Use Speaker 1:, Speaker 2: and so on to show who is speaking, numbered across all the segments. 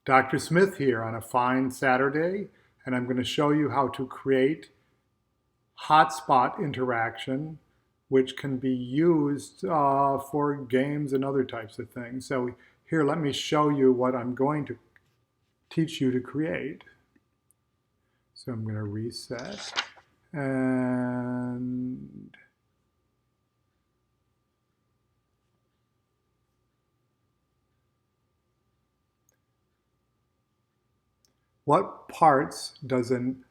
Speaker 1: Dr. Smith here on a fine Saturday, and I'm going to show you how to create hotspot interaction, which can be used for games and other types of things. So here, let me show you what I'm going to teach you to create. So I'm going to reset and what parts does an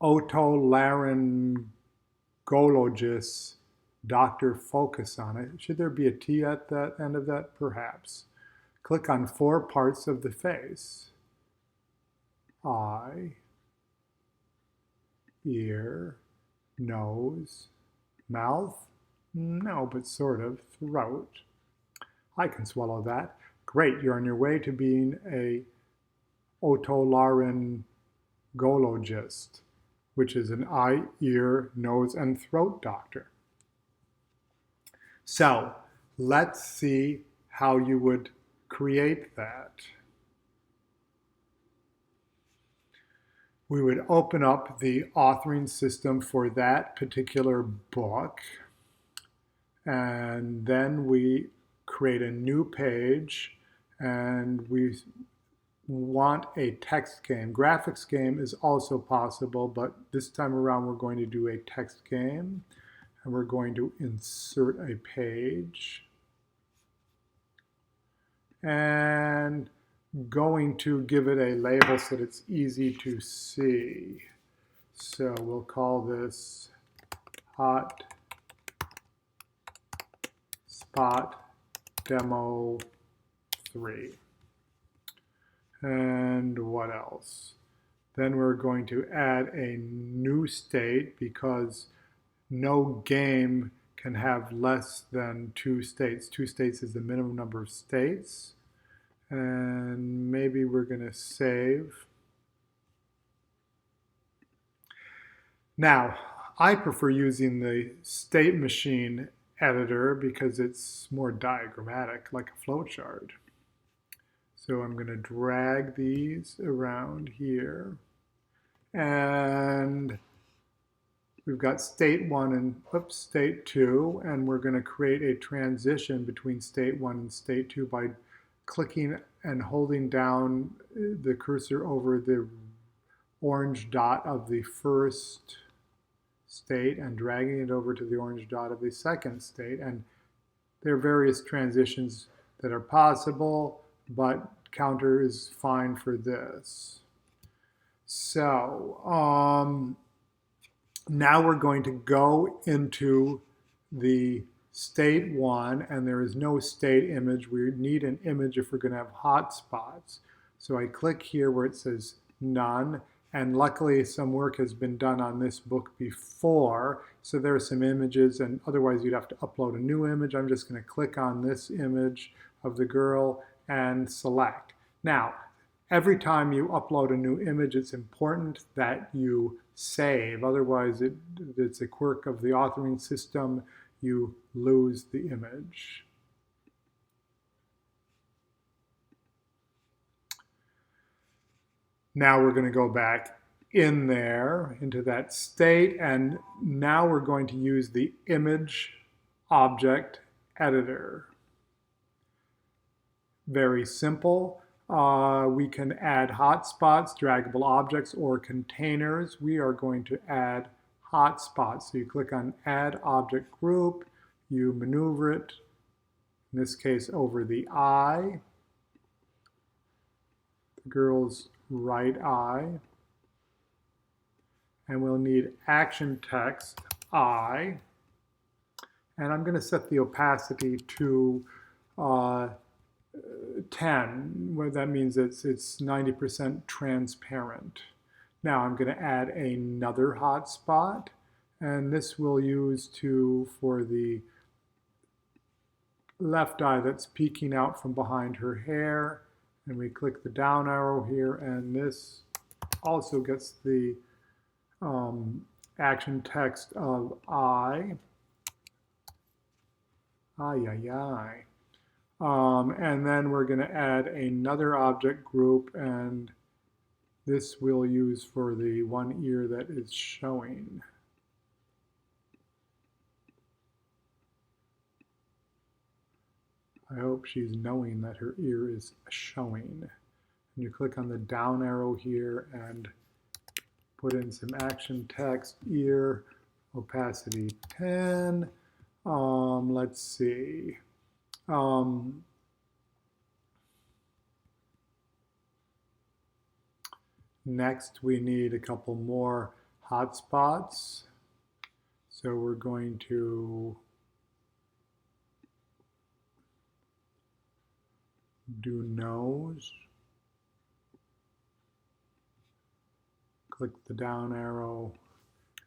Speaker 1: otolaryngologist doctor focus on? It? Should there be a T at the end of that? Perhaps. Click on 4 parts of the face. Eye, ear, nose, mouth? No, but sort of. Throat. I can swallow that. Great, you're on your way to being a otolaryngologist, which is an eye, ear, nose, and throat doctor. So let's see how you would create that. We would open up the authoring system for that particular book, and then we create a new page, and we want a text game. Graphics game is also possible, but this time around we're going to do a text game, and we're going to insert a page and going to give it a label so that it's easy to see. So we'll call this Hot Spot Demo 3. And what else? Then we're going to add a new state because no game can have less than 2 states. 2 states is the minimum number of states. And maybe we're going to save. Now, I prefer using the state machine editor because it's more diagrammatic, like a flowchart. So I'm going to drag these around here. And we've got state 1 and state 2, and we're going to create a transition between state 1 and state 2 by clicking and holding down the cursor over the orange dot of the first state and dragging it over to the orange dot of the second state. And there are various transitions that are possible, but counter is fine for this. So now we're going to go into the state 1, and there is no state image. We need an image if we're going to have hotspots. So I click here where it says none, and luckily some work has been done on this book before, so there are some images, and otherwise you'd have to upload a new image. I'm just going to click on this image of the girl and select. Now, every time you upload a new image, it's important that you save. Otherwise, it's a quirk of the authoring system. You lose the image. Now we're going to go back in there into that state, and now we're going to use the image object editor. Very simple. We can add hotspots, draggable objects, or containers. We are going to add hotspots. So you click on Add Object Group, you maneuver it, in this case over the eye, the girl's right eye, and we'll need action text eye, and I'm going to set the opacity to 10, where that means it's 90% transparent. Now I'm going to add another hotspot, and this we'll use for the left eye that's peeking out from behind her hair. And we click the down arrow here, and this also gets the action text of I. Ay, ay, ay. And then we're going to add another object group, and this we'll use for the one ear that is showing. I hope she's knowing that her ear is showing. And you click on the down arrow here and put in some action text, ear, opacity 10. Let's see. Next, we need a couple more hotspots. So we're going to do nose. Click the down arrow,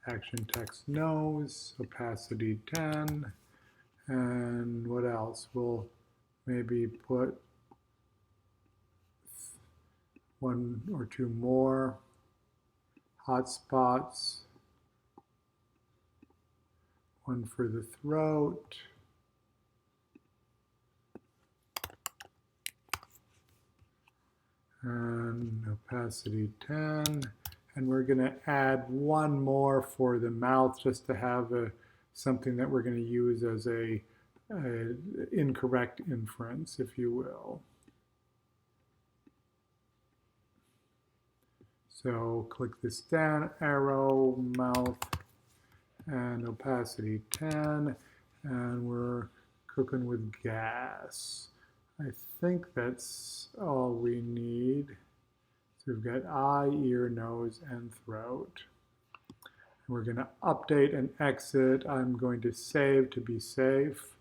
Speaker 1: action text nose, opacity 10. And what else? We'll maybe put one or two more hotspots. One for the throat. And opacity 10. And we're going to add one more for the mouth just to have something that we're going to use as a incorrect inference, if you will. So click this down arrow, mouth, and opacity 10, and we're cooking with gas. I think that's all we need. So we've got eye, ear, nose, and throat. We're going to update and exit. I'm going to save to be safe.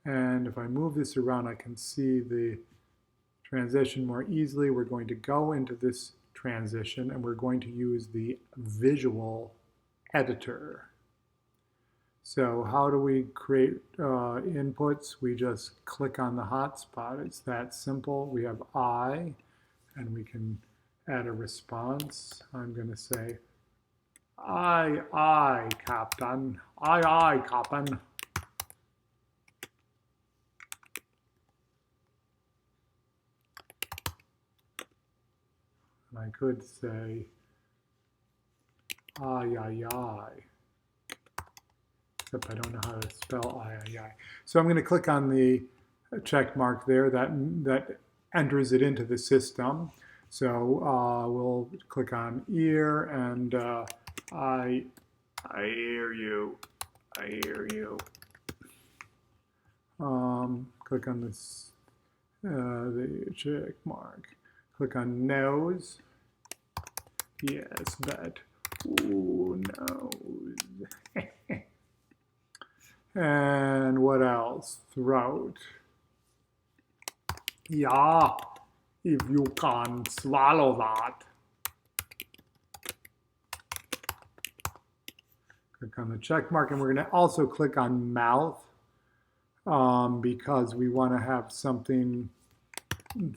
Speaker 1: And if I move this around, I can see the transition more easily. We're going to go into this transition and we're going to use the visual editor. So how do we create inputs? We just click on the hotspot. It's that simple. We have I, and we can add a response. I'm going to say, aye, Captain. Aye, Captain. And I could say, aye. Except I don't know how to spell aye. So I'm going to click on the check mark there that enters it into the system. So we'll click on ear and I hear you. I hear you. Click on this the check mark. Click on nose. Yes, but ooh, nose. And what else? Throat. Yeah, if you can swallow that. Click on the check mark, and we're going to also click on mouth because we want to have something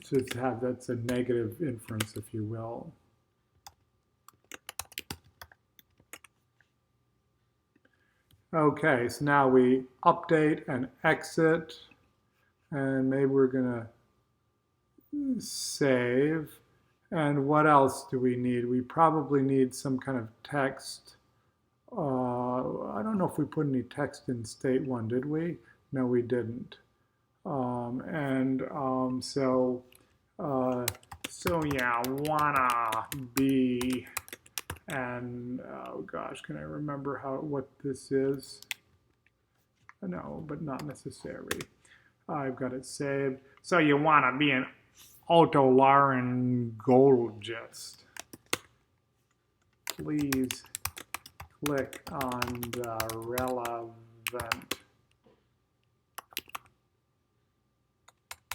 Speaker 1: to have that's a negative inference, if you will. Okay, so now we update and exit, and maybe we're going to save. And what else do we need? We probably need some kind of text. I don't know if we put any text in state 1, did we? No, we didn't. So yeah, wanna be. And oh gosh, can I remember what this is? No, but not necessary. I've got it saved. So you want to be an otolaryngologist. Please click on the relevant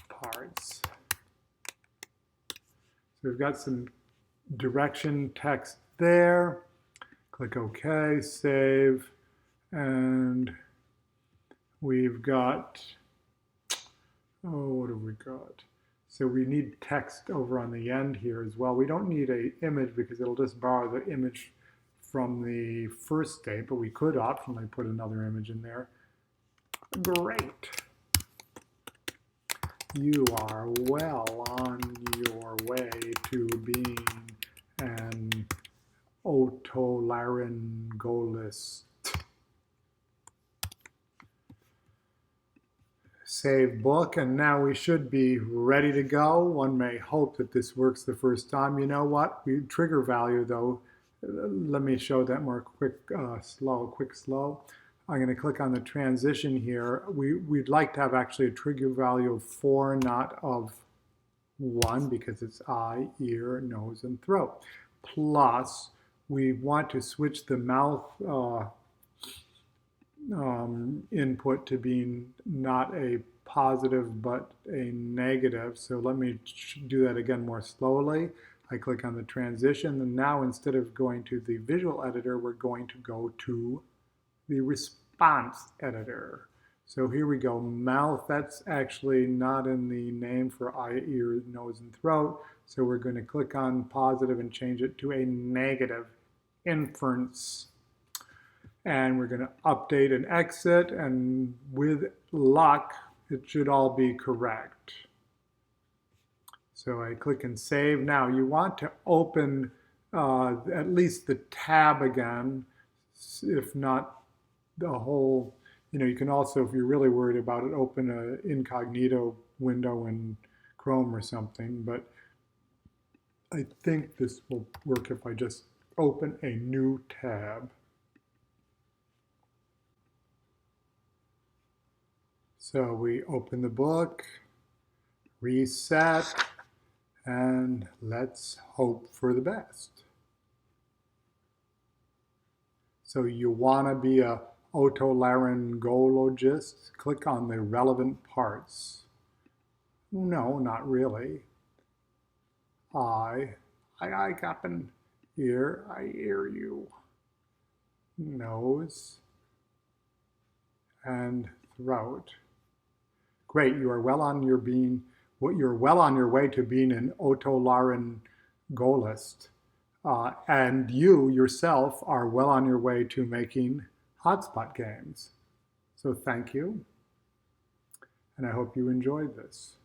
Speaker 1: parts. So we've got some direction text there. Click OK, save, and we've got, what have we got? So we need text over on the end here as well. We don't need an image because it'll just borrow the image from the first state, but we could optionally put another image in there. Great. You are well on your way to being an otolaryngologist. Save book, and now we should be ready to go. One may hope that this works the first time. You know what? We trigger value though. Let me show that more quick, slow. I'm going to click on the transition here. We'd like to have actually a trigger value of 4, not of 1, because it's eye, ear, nose, and throat. Plus, we want to switch the mouth input to being not a positive but a negative. So let me do that again more slowly. I click on the transition, and now instead of going to the visual editor, we're going to go to the response editor. So here we go, mouth, that's actually not in the name for eye, ear, nose, and throat. So we're going to click on positive and change it to a negative inference. And we're going to update and exit, and with luck, it should all be correct. So I click and save. Now you want to open at least the tab again, if not the whole. You can also, if you're really worried about it, open an incognito window in Chrome or something. But I think this will work if I just open a new tab. So we open the book, reset, and let's hope for the best. So you want to be a otolaryngologist, click on the relevant parts. No, not really. I happen, ear, I hear you. Nose and throat. Great, you are well on your way to being an otolaryngologist. And you yourself are well on your way to making hotspot games. So thank you, and I hope you enjoyed this.